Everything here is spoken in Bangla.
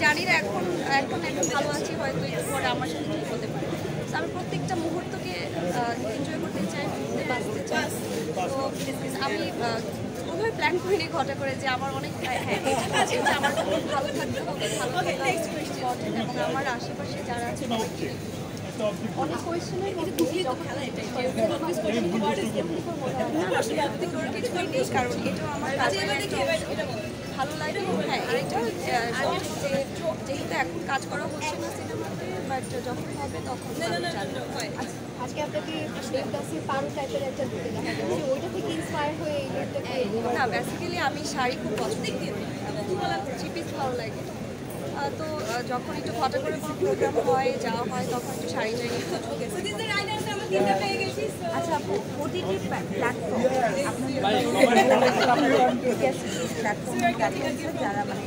জানি না এখন এখন একটু ভালো আছি, হয়তো একটু পরে আমার সাথে ঠিক হতে পারে। তো আমি প্রত্যেকটা মুহূর্তকে এনজয় করতে চাই, মুহূর্তে বাঁচতে চাই। তো আমি কোনোভাবে প্ল্যান করিনি ঘটা করে যে আমার অনেক আছে যে আমার ভালো থাকতে হবে, ভালো থাকা ইম্পর্টেন্ট, এবং আমার আশেপাশে যারা আছে অনেক কোয়েশ্চেনের মধ্যে কারণ এটাও আমার ভালো লাগে। হ্যাঁ, এটা যেহেতু এখন কাজ করা হচ্ছে না সিনেমাতে, বাট যখন হবে তখন আজকে আপনাকে দেবদাসের পারো টাইপের একটা দেখা যাচ্ছে, ওইটা থেকে ইন্সপায়ার হয়ে এই লুকটাকে না, বেসিক্যালি আমি শাড়ি খুব পছন্দ করি এবং থ্রি পিস ভালো লাগে। তো যখন একটু ঘটা করে কোনো প্রোগ্রাম হয়, যাওয়া হয়, তখন একটু শাড়িটাই আচ্ছা আপু, ওটিটি প্ল্যাটফর্ম আপনাদের যারা মানে